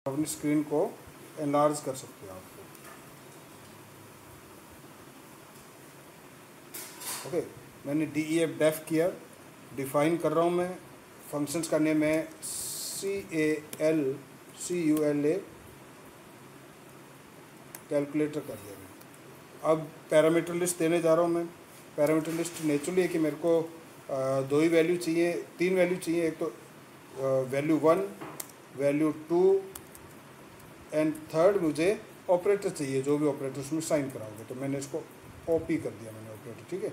अपनी स्क्रीन को एनलार्ज कर सकते हो आपको। ओके, मैंने DEF डेफ किया, डिफाइन कर रहा हूँ मैं। फंक्शंस का नेम है CALCULA, कैलकुलेटर कर दिया मैंने। अब पैरामीटर लिस्ट देने जा रहा हूँ मैं। पैरामीटर लिस्ट नेचुरली है कि मेरे को दो ही वैल्यू चाहिए, तीन वैल्यू चाहिए। एक तो वैल्यू 1, वैल्यू 2 एंड थर्ड मुझे ऑपरेटर चाहिए, जो भी ऑपरेटर उसमें साइन कराओगे। तो मैंने इसको OP कर दिया मैंने ऑपरेटर, ठीक है।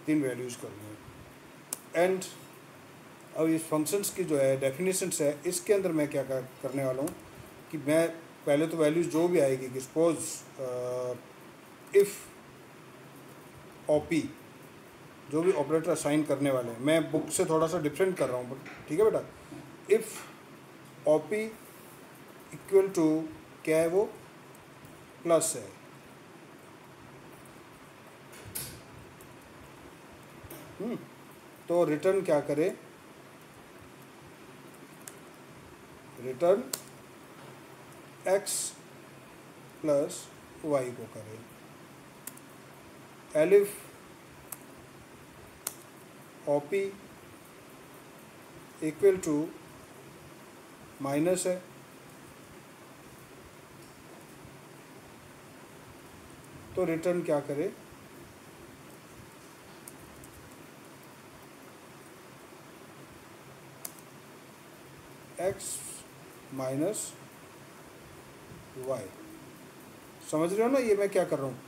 तीन वैल्यूज़ कर दी। एंड अब इस फंक्शंस की जो है डेफिनेशंस है, इसके अंदर मैं क्या करने वाला हूँ कि मैं पहले तो वैल्यूज़ जो भी आएगी कि सपोज इफ़ OP, जो भी ऑपरेटर असाइन करने वाले हैं, मैं बुक से थोड़ा सा डिफरेंट कर रहा हूँ, ठीक है बेटा। इफ़ OP इक्वल टू क्या है, वो प्लस है, तो रिटर्न क्या करे, रिटर्न x प्लस वाई को करे। Elif OP equal to minus है, तो रिटर्न क्या करे, x माइनस वाई। समझ रहे हो ना ये मैं क्या कर रहा हूँ,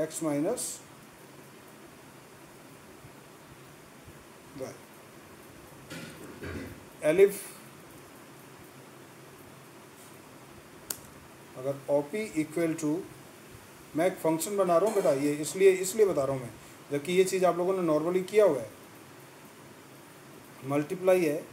x माइनस वाई। एलिफ अगर OP इक्वल टू, मैं एक फंक्शन बना रहा हूँ बेटा, ये इसलिए बता रहा हूँ मैं, जबकि ये चीज़ आप लोगों ने नॉर्मली किया हुआ है, मल्टीप्लाई है,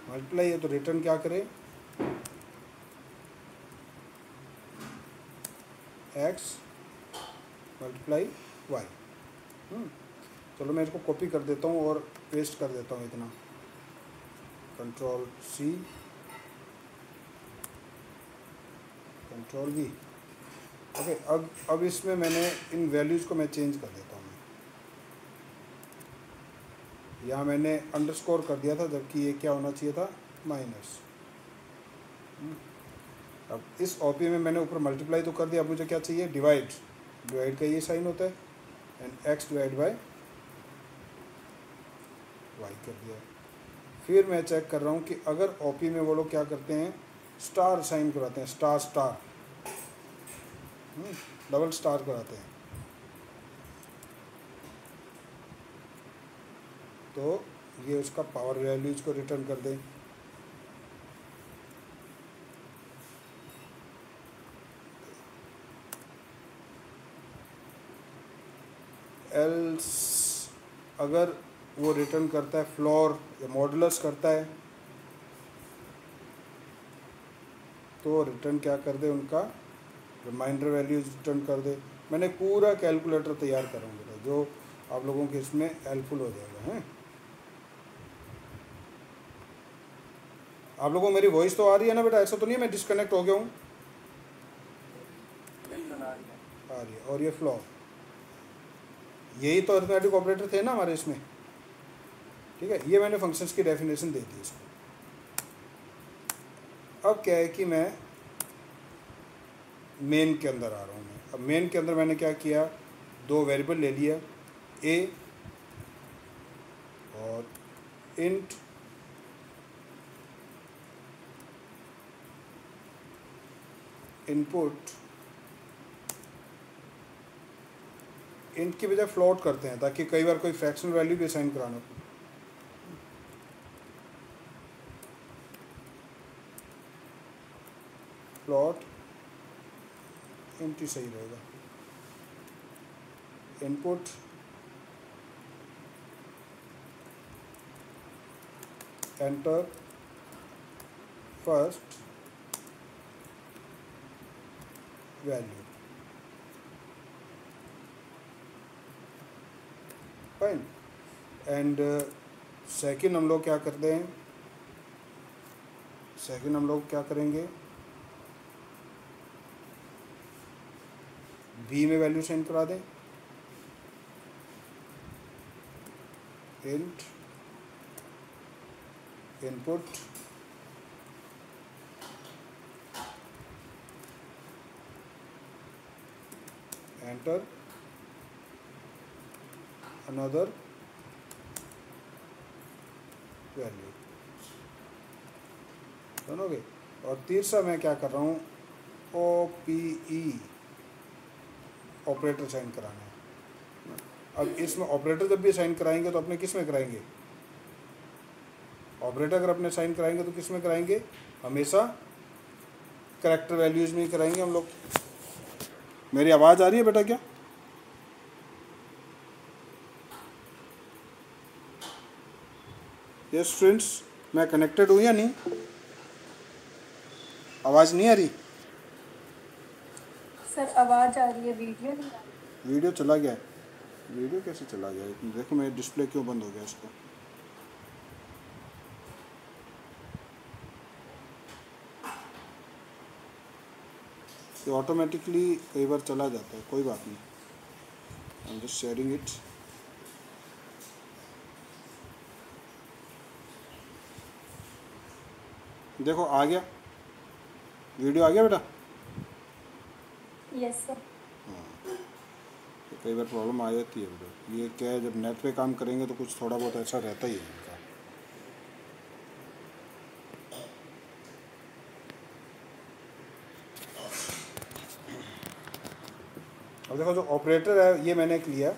मल्टीप्लाई है, तो रिटर्न क्या करे, x मल्टीप्लाई वाई। चलो मैं इसको कॉपी कर देता हूँ और पेस्ट कर देता हूँ इतना, Ctrl+C Ctrl+V। ओके, अब इसमें मैंने इन वैल्यूज़ को मैं चेंज कर देता हूँ। यहाँ मैंने अंडरस्कोर कर दिया था, जबकि ये क्या होना चाहिए था, माइनस। अब इस OP में मैंने ऊपर मल्टीप्लाई तो कर दिया, अब मुझे क्या चाहिए, डिवाइड। डिवाइड का ये साइन होता है, and x divide by y कर दिया। फिर मैं चेक कर रहा हूँ कि अगर OP में वो लोग क्या करते हैं, स्टार साइन कराते हैं, स्टार स्टार, डबल स्टार कराते हैं, तो ये उसका पावर वैल्यूज को रिटर्न कर दें। एल्स अगर वो रिटर्न करता है फ्लोर या मॉडुलस करता है, तो रिटर्न क्या कर दे, उनका रिमाइंडर वैल्यूज रिटर्न कर दे। मैंने पूरा कैलकुलेटर तैयार करूँगा जो आप लोगों के इसमें हेल्पफुल हो जाएगा। हैं, आप लोगों को मेरी वॉइस तो आ रही है ना बेटा, ऐसा तो नहीं है मैं डिस्कनेक्ट हो गया हूँ, आ रही है। और ये फ्लोर, यही तो अरिथमेटिक ऑपरेटर थे ना हमारे इसमें, ठीक है। ये मैंने फंक्शंस की डेफिनेशन दे दी इसको। अब क्या है कि मैं मेन के अंदर आ रहा हूँ मैं। अब मेन के अंदर मैंने क्या किया, दो वेरिएबल ले लिया, a और इंट इनपुट। इंट की बजाय फ्लोट करते हैं ताकि कई बार कोई फ्रैक्शनल वैल्यू भी असाइन कराना पड़े। फ्लोट इंट ही सही रहेगा। Input enter first value. Fine. And second हम लोग क्या करते हैं, सेकंड हम लोग क्या करेंगे, बी में वैल्यू सेंड करा दें, int input enter another value, सुनोगे। और तीसरा मैं क्या कर रहा हूँ, OPE ऑपरेटर साइन कराना है। अब इसमें ऑपरेटर जब भी साइन कराएंगे तो अपने किस में कराएंगे, ऑपरेटर अगर अपने साइन कराएंगे तो किस में कराएंगे, हमेशा करैक्टर वैल्यूज में ही कराएंगे हम लोग। मेरी आवाज़ आ रही है बेटा क्या? यस फ्रेंड्स, मैं कनेक्टेड हूँ या नहीं? आवाज़ नहीं आ रही? सर आवाज़ आ रही है, वीडियो नहीं आ रही। वीडियो चला गया है। वीडियो कैसे चला गया? देखो मेरा डिस्प्ले क्यों बंद हो गया इसको। ये ऑटोमेटिकली कई बार चला जाता है, कोई बात नहीं। I am just sharing it. देखो आ गया, वीडियो आ गया बेटा? Yes sir. हाँ, तो कई बार प्रॉब्लम आ जाती है बेटा। ये क्या है, जब नेट पे काम करेंगे तो कुछ थोड़ा बहुत ऐसा रहता ही है इनका। अब देखो जो ऑपरेटर है ये मैंने एक लिया।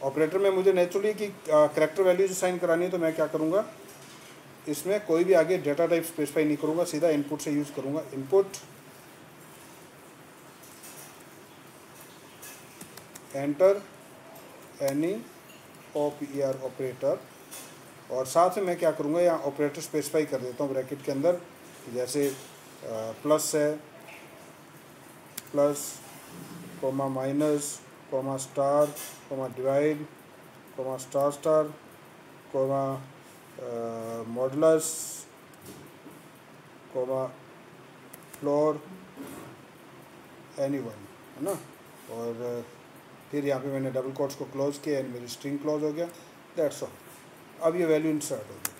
ऑपरेटर में मुझे नेचुरली कि करैक्टर वैल्यूज असाइन करानी है, तो मैं क्या करूँगा, इसमें कोई भी आगे डेटा टाइप स्पेसिफाई नहीं करूँगा, सीधा इनपुट से यूज़ करूँगा। Input enter any OPER operator, और साथ में मैं क्या करूँगा, यहाँ ऑपरेटर स्पेसिफाई कर देता हूँ ब्रैकेट के अंदर, जैसे प्लस है, plus comma minus comma star comma divide comma star star comma modulus comma floor anyone, है ना। और फिर यहाँ पे मैंने डबल कोट्स को क्लोज किया एंड मेरी स्ट्रिंग क्लोज हो गया, दैट्स ऑल। अब ये वैल्यू इंसर्ट हो गई।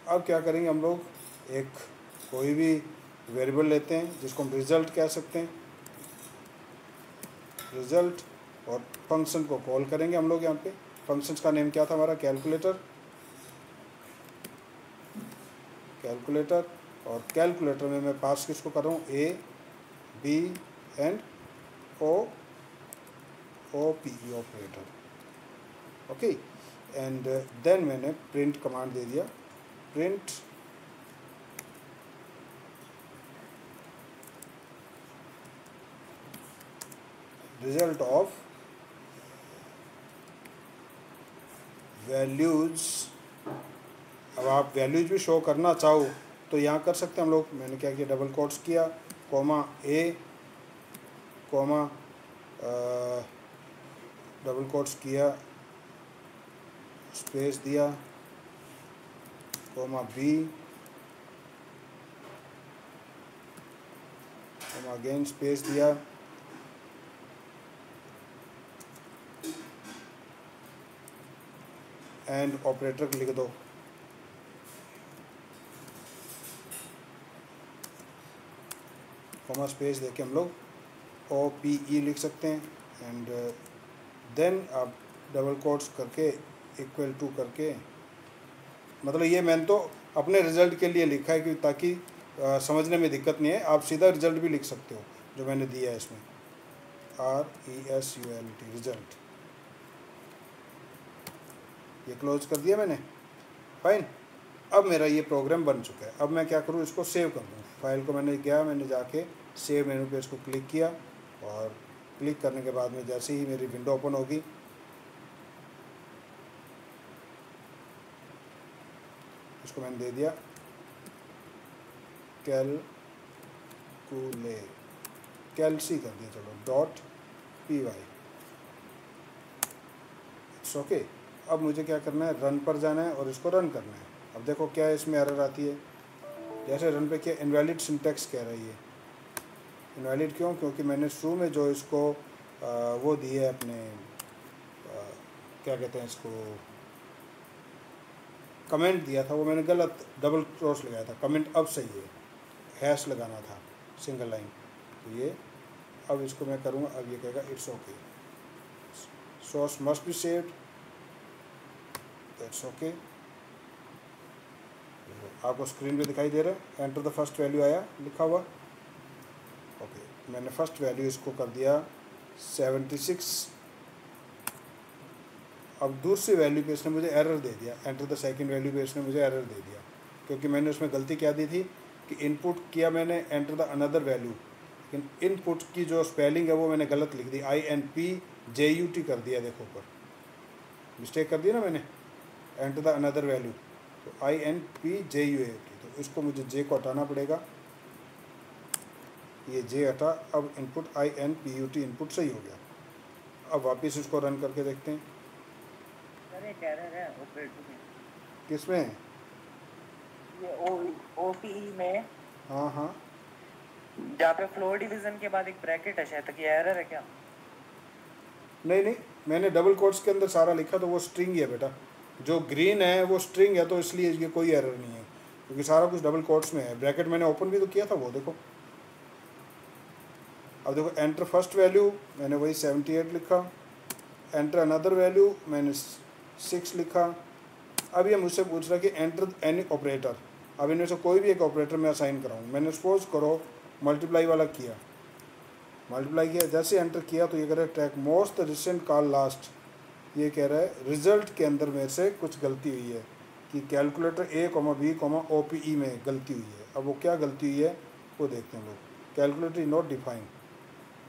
अब क्या करेंगे हम लोग, एक कोई भी वेरिएबल लेते हैं जिसको हम रिजल्ट कह सकते हैं, रिजल्ट, और फंक्शन को कॉल करेंगे हम लोग। यहाँ पे फंक्शंस का नेम क्या था हमारा, कैलकुलेटर, कैलकुलेटर। और कैलकुलेटर में मैं पास किसको कर रहा हूँ, A B and OPE operator, okay. And then मैंने प्रिंट कमांड दे दिया, प्रिंट रिजल्ट ऑफ वैल्यूज। अब आप वैल्यूज भी शो करना चाहो तो यहाँ कर सकते हैं हम लोग। मैंने क्या किया, डबल कोट्स किया, comma A comma double quotes किया, स्पेस दिया, comma B comma again space दिया, एंड ऑपरेटर लिख दो, कोमा स्पेस देके हम लोग OPE लिख सकते हैं। एंड देन आप डबल कोट्स करके इक्वल टू करके, मतलब ये मैंने तो अपने रिज़ल्ट के लिए लिखा है कि ताकि समझने में दिक्कत नहीं है। आप सीधा रिज़ल्ट भी लिख सकते हो जो मैंने दिया है इसमें, RESULT रिज़ल्ट। ये क्लोज कर दिया मैंने, फाइन। अब मेरा ये प्रोग्राम बन चुका है। अब मैं क्या करूँ, इसको सेव कर दूँ। फाइल को मैंने जाके सेव मेनू पे इसको क्लिक किया, और क्लिक करने के बाद में जैसे ही मेरी विंडो ओपन होगी, इसको मैंने दे दिया कैलसी कर दिया, चलो .py, इट्स ओके। अब मुझे क्या करना है, रन पर जाना है और इसको रन करना है। अब देखो क्या इसमें एरर आती है, जैसे रन पे किया इनवैलिड सिंटैक्स कह रही है। इनवैलिड क्यों? क्योंकि मैंने शुरू में जो इसको वो दी है अपने क्या कहते हैं इसको, कमेंट दिया था, वो मैंने गलत डबल क्रॉस लगाया था। कमेंट अब सही है, हैश लगाना था सिंगल लाइन। तो ये अब इसको मैं करूँगा, अब ये कहेगा it's okay, source must be saved, that's okay. आपको स्क्रीन पे दिखाई दे रहा है, एंटर द फर्स्ट वैल्यू आया लिखा हुआ। ओके, मैंने फर्स्ट वैल्यू इसको कर दिया 76। अब दूसरी वैल्यू पे इसने मुझे एरर दे दिया, एंटर द सेकंड वैल्यू पे इसने मुझे एरर दे दिया, क्योंकि मैंने उसमें गलती क्या दी थी कि इनपुट किया मैंने एंटर द अनदर वैल्यू, लेकिन इनपुट की जो स्पेलिंग है वो मैंने गलत लिख दी, INPJUT कर दिया। देखो ऊपर मिस्टेक कर दी ना मैंने, एंटर द अनदर वैल्यू, तो INPJUT, तो इसको मुझे जे को हटाना पड़ेगा, ये जे हटा। अब इनपुट INPUT इनपुट सही हो गया। अब वापस इसको रन करके देखते हैं। एक एरर है ऑपरेटर में, किसमें? ये OPE में, हाँ हाँ, जहाँ पे फ्लोर डिवीजन के बाद एक ब्रैकेट है, शायद ये एरर है क्या? नहीं नहीं, मैंने डबल कोट्स के अंदर सारा लिखा, तो वो स्ट्रिंग ही है बेटा, जो ग्रीन है वो स्ट्रिंग है, तो इसलिए ये कोई एरर नहीं है, क्योंकि सारा कुछ डबल कोट्स में है। ब्रैकेट मैंने ओपन भी तो किया था, वो देखो। अब देखो, एंटर फर्स्ट वैल्यू मैंने वही 78 लिखा, एंटर अनदर वैल्यू मैंने 6 लिखा। अब ये मुझसे पूछ रहा कि एंटर एनी ऑपरेटर, अब इनमें से कोई भी एक ऑपरेटर मैं असाइन कराऊँ। मैंने सपोज करो मल्टीप्लाई वाला किया, मल्टीप्लाई किया, जैसे एंटर किया तो ये कह रहा है track most recent call last, ये कह रहा है रिजल्ट के अंदर मेरे से कुछ गलती हुई है कि कैलकुलेटर A, B, OPE में गलती हुई है। अब वो क्या गलती हुई है वो देखते हैं लोग। कैलकुलेटर इज नॉट डिफाइन,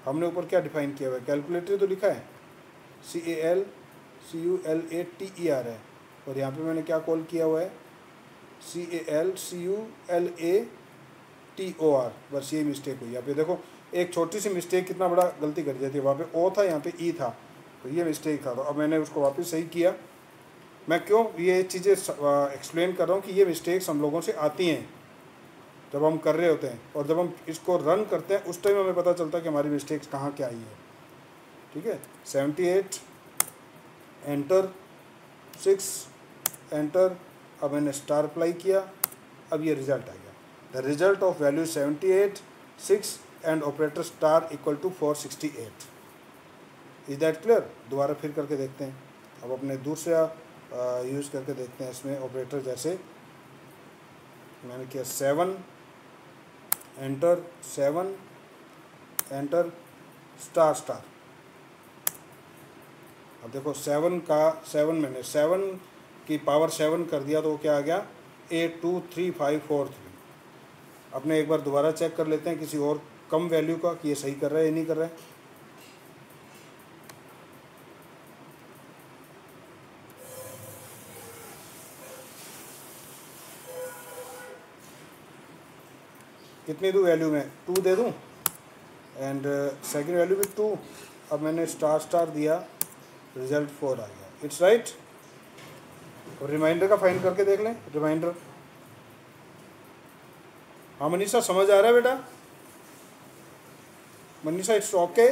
हमने ऊपर क्या डिफाइन किया हुआ है, कैलकुलेटर तो लिखा है CALCULATER है, और यहाँ पे मैंने क्या कॉल किया हुआ है CALCULATOR, बस ये मिस्टेक हुई। यहाँ पे देखो एक छोटी सी मिस्टेक कितना बड़ा गलती कर जाती है, वहाँ पे O था यहाँ पे E था, तो ये मिस्टेक था। तो अब मैंने उसको वापस सही किया। मैं क्यों ये चीज़ें एक्सप्लेन कर रहा हूँ कि ये मिस्टेक्स हम लोगों से आती हैं जब हम कर रहे होते हैं, और जब हम इसको रन करते हैं उस टाइम हमें पता चलता है कि हमारी मिस्टेक्स कहाँ क्या आई है। ठीक है, 78 एंटर, 6 एंटर, अब मैंने स्टार अप्लाई किया, अब ये रिजल्ट आ गया। The result of value 78, 6 and operator star equal to 468। Is that clear? दोबारा फिर करके देखते हैं। अब अपने दूसरा यूज़ करके देखते हैं इसमें ऑपरेटर, जैसे मैंने किया 7 एंटर, 7 एंटर, स्टार स्टार। अब देखो 7 मैंने 7 की पावर 7 कर दिया, तो वो क्या आ गया 823543। अपने एक बार दोबारा चेक कर लेते हैं किसी और कम वैल्यू का कि ये सही कर रहा है या नहीं कर रहा है। कितनी दूँ वैल्यू में, 2 दे दूँ, एंड सेकंड वैल्यू भी 2। अब मैंने स्टार स्टार दिया, रिजल्ट 4 आ गया। It's right. और रिमाइंडर का फाइंड करके देख लें, रिमाइंडर। हाँ मनीषा, समझ आ रहा है बेटा? Manisha it's okay?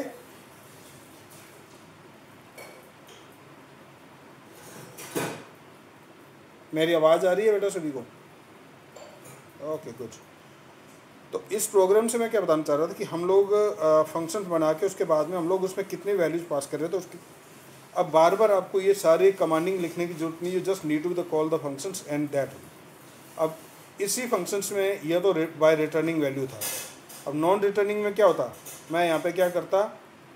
मेरी आवाज़ आ रही है बेटा सभी को? Okay good. तो इस प्रोग्राम से मैं क्या बताना चाह रहा था कि हम लोग फंक्शंस बना के उसके बाद में हम लोग उसमें कितनी वैल्यूज पास कर रहे थे उसकी। अब बार बार आपको ये सारे कमांडिंग लिखने की जरूरत नहीं, you just need to the call the functions and that. अब इसी फंक्शंस में यह तो बाय रिटर्निंग वैल्यू था। अब नॉन रिटर्निंग में क्या होता, मैं यहाँ पे क्या करता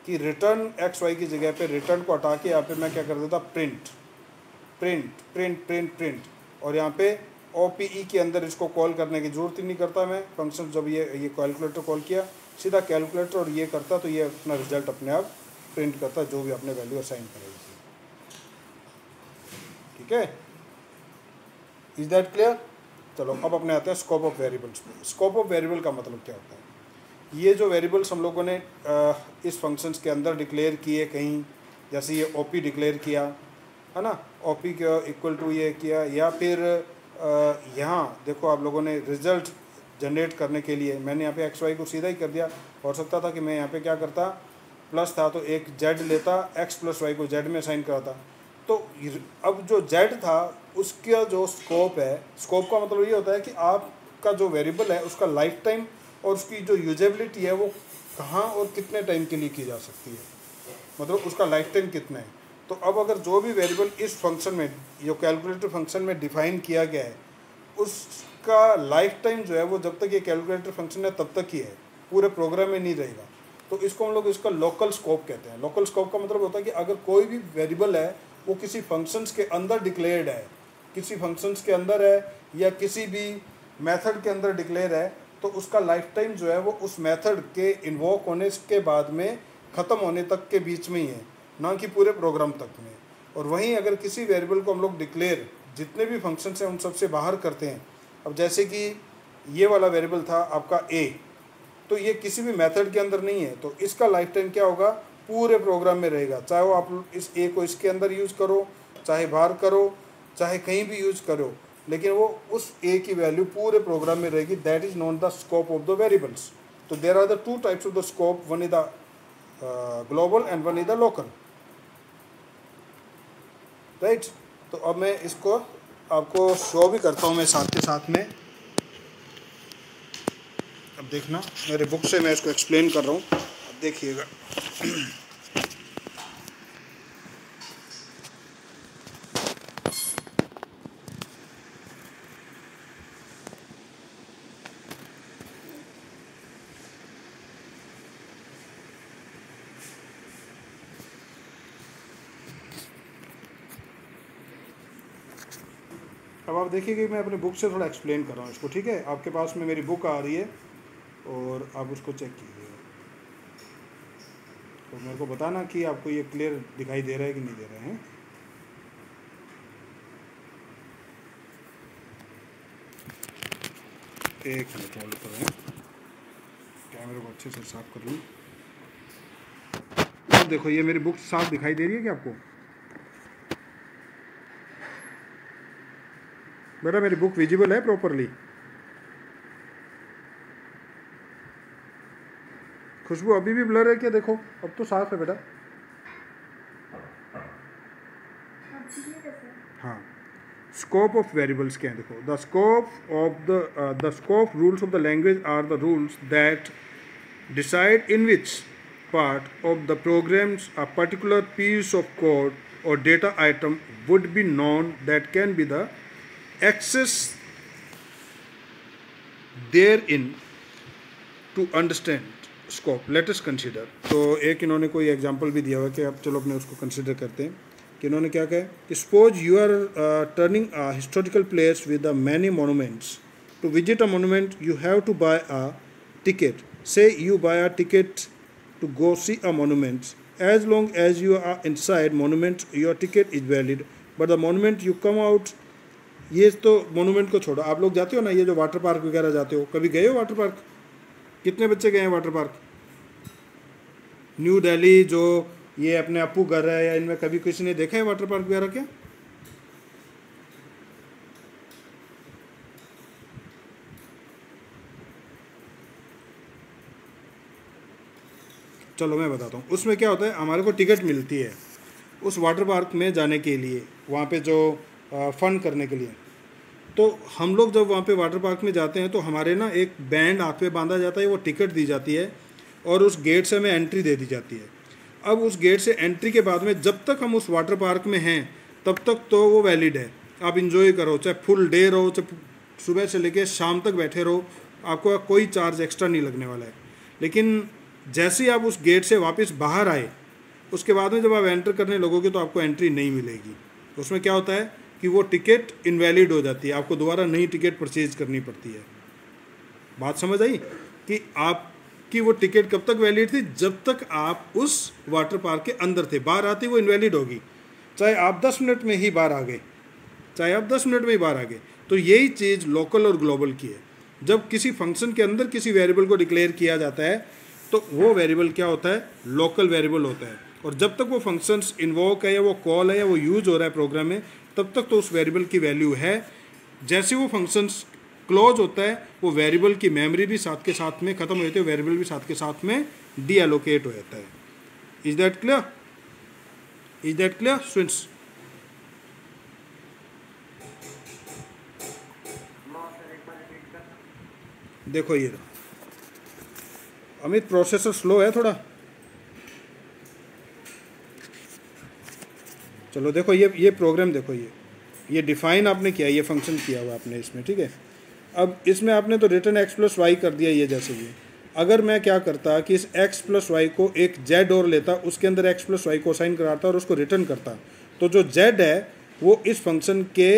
कि रिटर्न XY की जगह पे रिटर्न को हटा के यहाँ पे मैं क्या कर देता, print print print print print, और यहाँ पे OPE के अंदर इसको कॉल करने की ज़रूरत ही नहीं करता मैं। फंक्शन जब ये कैलकुलेटर कॉल किया, सीधा कैलकुलेटर और ये करता, तो ये अपना रिजल्ट अपने आप प्रिंट करता जो भी आपने वैल्यू असाइन करेगी। ठीक है, इज दैट क्लियर? चलो अब अपने आते हैं स्कोप ऑफ वेरिएबल्स पे। स्कोप ऑफ वेरिएबल का मतलब क्या होता है? ये जो वेरिएबल्स हम लोगों ने इस फंक्शंस के अंदर डिक्लेयर किए कहीं, जैसे ये OP डिक्लेयर किया, है ना, OP का इक्वल टू ये किया, या फिर यहाँ देखो आप लोगों ने रिजल्ट जनरेट करने के लिए मैंने यहाँ पे XY को सीधा ही कर दिया। हो सकता था कि मैं यहाँ पे क्या करता, प्लस था तो एक Z लेता, X प्लस Y को Z में असाइन कराता। तो अब जो Z था उसका जो स्कोप है, स्कोप का मतलब ये होता है कि आपका जो वेरिएबल है उसका लाइफ टाइम और उसकी जो यूजेबिलिटी है वो कहाँ और कितने टाइम के लिए की जा सकती है, मतलब उसका लाइफ टाइम कितना है। तो अब अगर जो भी वेरिएबल इस फंक्शन में, जो कैलकुलेटर फंक्शन में डिफाइन किया गया है, उसका लाइफ टाइम जो है वो जब तक ये कैलकुलेटर फंक्शन है तब तक ही है, पूरे प्रोग्राम में नहीं रहेगा। तो इसको हम लोग इसका लोकल स्कोप कहते हैं। लोकल स्कोप का मतलब होता है कि अगर कोई भी वेरिएबल है वो किसी फंक्शंस के अंदर डिक्लेयर्ड है, किसी फंक्शंस के अंदर है या किसी भी मेथड के अंदर डिक्लेयर है, तो उसका लाइफ टाइम जो है वो उस मेथड के इन्वोक होने के बाद में ख़त्म होने तक के बीच में ही है, ना कि पूरे प्रोग्राम तक में। और वहीं अगर किसी वेरिएबल को हम लोग डिक्लेयर जितने भी फंक्शंस हैं उन सबसे बाहर करते हैं, अब जैसे कि ये वाला वेरिएबल था आपका A, तो ये किसी भी मेथड के अंदर नहीं है, तो इसका लाइफ टाइम क्या होगा, पूरे प्रोग्राम में रहेगा। चाहे वो आप इस A को इसके अंदर यूज़ करो, चाहे बाहर करो, चाहे कहीं भी यूज़ करो, लेकिन वो उस A की वैल्यू पूरे प्रोग्राम में रहेगी। That is known the scope of the variables. तो there are the two types of the scope, one is the global and one is the local, right. तो अब मैं इसको आपको शो भी करता हूँ मैं साथ के साथ में। अब देखना मेरे बुक से मैं इसको एक्सप्लेन कर रहा हूँ, अब देखिएगा। अब आप देखिए कि मैं अपने बुक से थोड़ा एक्सप्लेन कर रहा हूँ इसको, ठीक है। आपके पास में मेरी बुक आ रही है और आप उसको चेक कीजिएगा, तो मेरे को बताना कि आपको ये क्लियर दिखाई दे रहा है कि नहीं दे रहा है। एक मिनट होल्ड करें, कैमरे को अच्छे से साफ कर लूँ। अब देखो ये मेरी बुक साफ दिखाई दे रही है क्या आपको बेटा? मेरी बुक विजिबल है प्रॉपरली? खुशबू अभी भी ब्लर है क्या? देखो अब तो साफ है बेटा। हाँ, स्कोप ऑफ वेरिएबल्स क्या है देखो। The scope rules of the language are the rules that decide in which part of the programs a particular piece of code और data item would be known that can be the access there in to understand scope. Let us consider. तो एक इन्होंने कोई example भी दिया हुआ कि अब चलो अपने उसको कंसीडर करते हैं कि इन्होंने क्या कहा कि suppose you are turning a historical place with the many monuments. To visit a monument you have to buy a ticket. Say you buy a ticket to go see a monument. As long as you are inside monument your ticket is valid, but the monument you come out. ये तो monument को छोड़ो, आप लोग जाते हो ना ये जो वाटर पार्क वगैरह जाते हो, कभी गए हो वाटर पार्क? कितने बच्चे गए हैं वाटर पार्क? न्यू दिल्ली जो ये अपने अपू घर है या इनमें कभी किसी ने देखा है वाटर पार्क वगैरह क्या? चलो मैं बताता हूँ। उसमें क्या होता है, हमारे को टिकट मिलती है उस वाटर पार्क में जाने के लिए, वहाँ पे जो फ़न करने के लिए। तो हम लोग जब वहाँ पे वाटर पार्क में जाते हैं तो हमारे ना एक बैंड हाथ पे बांधा जाता है, वो टिकट दी जाती है और उस गेट से हमें एंट्री दे दी जाती है। अब उस गेट से एंट्री के बाद में जब तक हम उस वाटर पार्क में हैं तब तक तो वो वैलिड है, आप इंजॉय करो, चाहे फुल डे रहो, चाहे सुबह से लेके शाम तक बैठे रहो, आपको कोई चार्ज एक्स्ट्रा नहीं लगने वाला है। लेकिन जैसे ही आप उस गेट से वापस बाहर आए उसके बाद में जब आप एंटर करने लगोगे तो आपको एंट्री नहीं मिलेगी। उसमें क्या होता है कि वो टिकट इनवैलिड हो जाती है, आपको दोबारा नई टिकट परचेज करनी पड़ती है। बात समझ आई कि आपकी वो टिकट कब तक वैलिड थी? जब तक आप उस वाटर पार्क के अंदर थे। बाहर आते वो इनवैलिड होगी, चाहे आप 10 मिनट में ही बाहर आ गए, चाहे आप 10 मिनट में ही बाहर आ गए। तो यही चीज़ लोकल और ग्लोबल की है। जब किसी फंक्शन के अंदर किसी वेरिएबल को डिक्लेयर किया जाता है तो वो वेरिएबल क्या होता है? लोकल वेरिएबल होता है। और जब तक वो फंक्शंस इन्वोक है या वो कॉल है या वो यूज हो रहा है प्रोग्राम में, तब तक तो उस वेरिएबल की वैल्यू है। जैसे वो फंक्शंस क्लोज होता है, वो वेरिएबल की मेमोरी भी साथ के साथ में ख़त्म हो जाती है, वेरिएबल भी साथ के साथ में डी एलोकेट हो जाता है। Is that clear? Is that clear students? देखो ये अमित, प्रोसेसर स्लो है थोड़ा। चलो देखो ये प्रोग्राम देखो, ये डिफाइन आपने किया, ये फंक्शन किया हुआ आपने इसमें, ठीक है। अब इसमें आपने तो रिटर्न एक्स प्लस वाई कर दिया, ये जैसे ये। अगर मैं क्या करता कि इस एक्स प्लस वाई को एक जेड और लेता, उसके अंदर एक्स प्लस वाई को असाइन कराता और उसको रिटर्न करता, तो जो जेड है वो इस फंक्शन के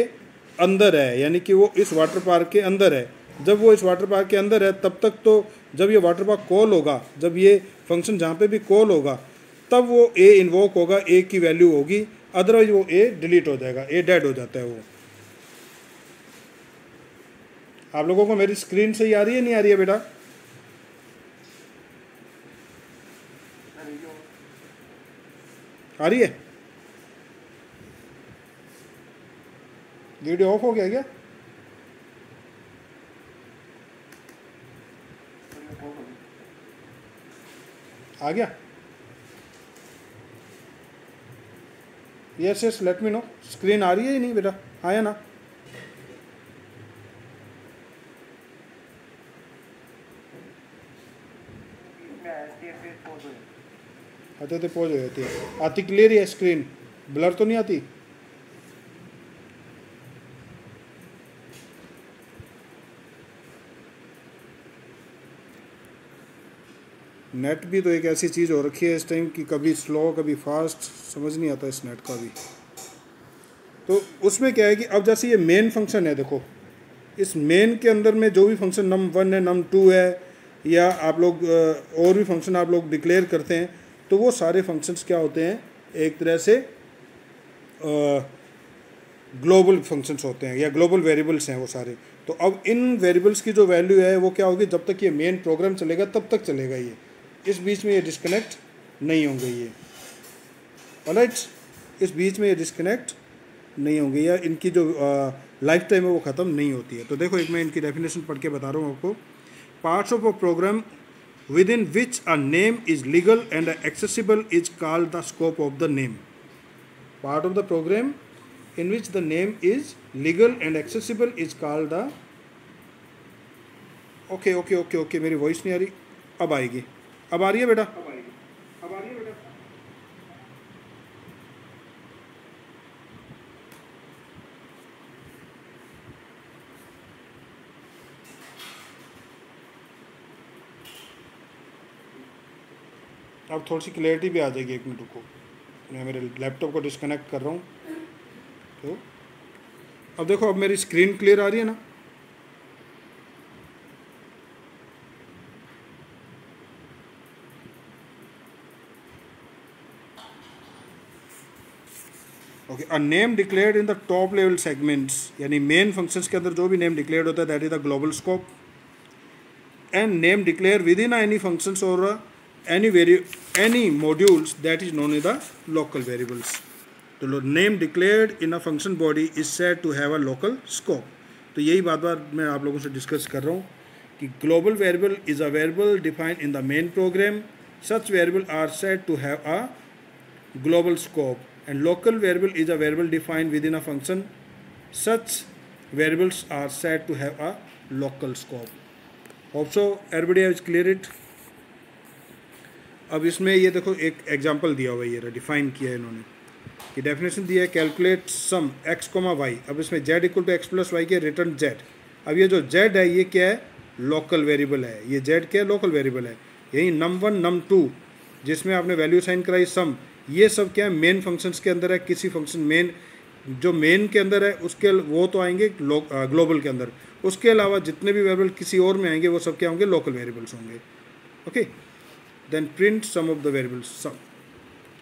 अंदर है, यानी कि वो इस वाटर पार्क के अंदर है। जब वो इस वाटर पार्क के अंदर है तब तक तो जब ये वाटर पार्क कॉल होगा, जब ये फंक्शन जहाँ पे भी कॉल होगा, तब वो ए इन्वोक होगा, ए की वैल्यू होगी, अदरवाइज वो ए डिलीट हो जाएगा, ए डेड हो जाता है वो। आप लोगों को मेरी स्क्रीन सही आ रही है, नहीं आ रही है बेटा? आ रही है? वीडियो ऑफ हो गया क्या? आ गया? Yes yes, let me know. Screen आ रही है या नहीं बेटा? आया ना? आते तो पहुँच जाती है। आती क्लियर है स्क्रीन? ब्लर तो नहीं आती? नेट भी तो एक ऐसी चीज़ हो रखी है इस टाइम कि कभी स्लो कभी फास्ट, समझ नहीं आता इस नेट का भी। तो उसमें क्या है कि अब जैसे ये मेन फंक्शन है, देखो इस मेन के अंदर में जो भी फंक्शन num1 है, num2 है, या आप लोग और भी फंक्शन आप लोग डिक्लेयर करते हैं, तो वो सारे फंक्शंस क्या होते हैं, एक तरह से ग्लोबल फंक्शंस होते हैं या ग्लोबल वेरिएबल्स हैं वो सारे। तो अब इन वेरिएबल्स की जो वैल्यू है वो क्या होगी, जब तक ये मेन प्रोग्राम चलेगा तब तक चलेगा ये, इस बीच में ये डिस्कनेक्ट नहीं होंगे ये। ऑलराइट, इस बीच में ये डिस्कनेक्ट नहीं होंगे या इनकी जो लाइफ टाइम है वो ख़त्म नहीं होती है। तो देखो एक मैं इनकी डेफिनेशन पढ़ के बता रहा हूँ आपको। Parts of a program within which a name is legal and accessible is called the scope of the name. Part of the program in which the name is legal and accessible is called the okay मेरी voice नहीं आ रही, अब आएगी, अब आ रही है बेटा? अब आ रही है बेटा? अब थोड़ी सी क्लैरिटी भी आ जाएगी, एक मिनट रुको, मैं मेरे लैपटॉप को डिस्कनेक्ट कर रहा हूँ। तो अब देखो, अब मेरी स्क्रीन क्लियर आ रही है ना? Okay, a name declared in the top level segments, यानी मेन फंक्शंस के अंदर जो भी नेम डिक्लेयर्ड होता है that is the global scope. And name declare with in any functions और any modules that is known as the local variables. तो name declared in a function body is said to have a local scope. तो यही बात मैं आप लोगों से discuss कर रहा हूँ कि global variable is a variable defined in the main program. Such variable are said to have a global scope, and local variable is a variable defined within a function. Such variables are said to have a local scope. Hope so everybody has clear it. अब इसमें ये देखो एक example दिया हुआ है, ये define किया है इन्होंने कि डेफिनेशन दिया है कैलकुलेट सम x, y। अब इसमें z equal to x plus y के रिटर्न z। अब ये जो z है ये क्या है, लोकल वेरिएबल है, ये z क्या है, लोकल वेरिएबल है। यही num1 num2 जिसमें आपने वैल्यू साइन कराई सम, ये सब क्या है, मेन फंक्शंस के अंदर है। किसी फंक्शन मेन जो मेन के अंदर है उसके वो तो आएंगे ग्लोबल के अंदर, उसके अलावा जितने भी वेरिएबल किसी और में आएंगे वो सब क्या होंगे, लोकल वेरिएबल्स होंगे। Okay, then print sum of the variables sum.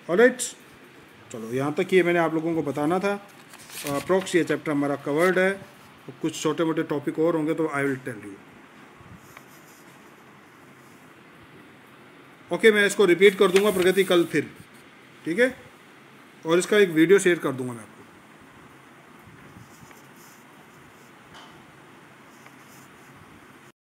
Alright, चलो यहाँ तक ये मैंने आप लोगों को बताना था। अप्रॉक्स ये चैप्टर हमारा कवर्ड है, कुछ छोटे मोटे टॉपिक और होंगे तो I will tell you. Okay, मैं इसको रिपीट कर दूंगा प्रगति कल फिर। ठीक है, और इसका एक वीडियो शेयर कर दूंगा मैं आपको।